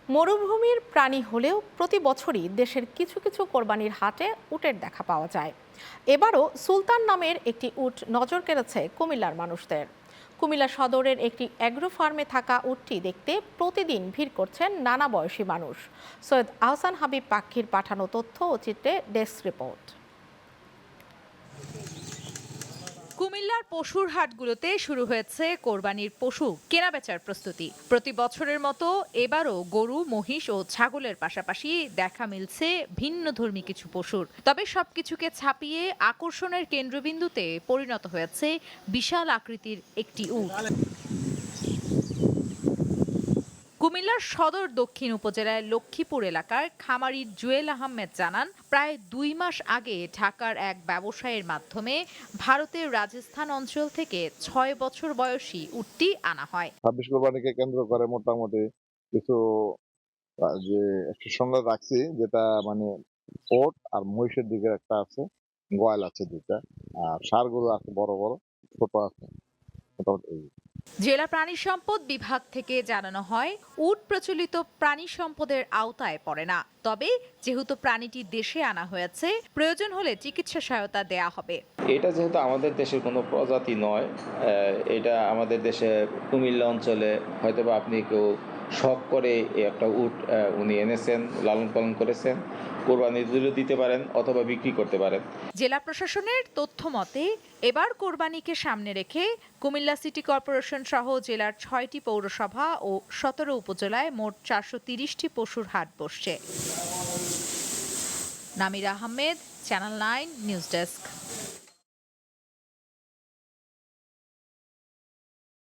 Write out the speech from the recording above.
মরুভূমির প্রাণী হলেও প্রতি বছরই দেশের কিছু কিছু কোরবানির হাটে উটের দেখা পাওয়া যায়। এবারও সুলতান নামের একটি উট নজর কেড়েছে কুমিল্লার মানুষদের। কুমিল্লা সদরের একটি অ্যাগ্রো ফার্মে থাকা উটটি দেখতে প্রতিদিন ভিড় করছেন নানা বয়সী মানুষ। সৈয়দ আহসান হাবিব পাখির পাঠানো তথ্য ও চিত্রে ডেস্ক রিপোর্ট। কুমিল্লার পশুর হাটগুলোতে শুরু হয়েছে কোরবানির পশু কেনাবেচার প্রস্তুতি। প্রতি বছরের মতো এবারও গরু, মহিষ ও ছাগলের পাশাপাশি দেখা মিলছে ভিন্নধর্মী কিছু পশুর। তবে সবকিছুকে ছাপিয়ে আকর্ষণের কেন্দ্রবিন্দুতে পরিণত হয়েছে বিশাল আকৃতির একটি উট। কুমিল্লার সদর দক্ষিণ উপজেলার লক্ষ্মীপুর এলাকার খামারি জুয়েল আহমেদ জানান, প্রায় ২ মাস আগে ঢাকার এক ব্যবসায়ীর মাধ্যমে ভারতের রাজস্থান অঞ্চল থেকে ৬ বছর বয়সী উটটি আনা হয়। ২৬ কোরবানিকে কেন্দ্র করে মোটামুটি কিছু যে একটা সংগ্রহ রাখছি, যেটা মানে ওট আর মহিষের দিকে একটা আছে, গোয়াল আছে দুইটা, আর ষাঁড়গুলো আছে বড় বড়, ছোট আছে মোটামুটি এই। জেলা প্রাণী সম্পদ বিভাগ থেকে জানানো হয়, উট প্রচলিত প্রাণী সম্পদের আওতায় পড়ে না। তবে যেহেতু প্রাণীটি দেশে আনা হয়েছে, প্রয়োজন হলে চিকিৎসা সহায়তা দেয়া হবে। এটা যেহেতু আমাদের দেশের কোনো প্রজাতি নয়, এটা আমাদের দেশে কুমিল্লা অঞ্চলে হয়তোবা আপনি কেউ শখ করে একটা উট উনি এনেছেন, লালন পালন করেছেন, কোরবানি দিতে পারেন অথবা বিক্রি করতে পারেন। জেলা প্রশাসনের তথ্য মতে এবার কোরবানিকে সামনে রেখে কুমিল্লা সিটি কর্পোরেশন সহ জেলার ৬টি পৌরসভা ও ১৭ উপজেলায় মোট ৪৩০টি পশুর হাট বসছে। Namira Ahmed, channel 9 news desk.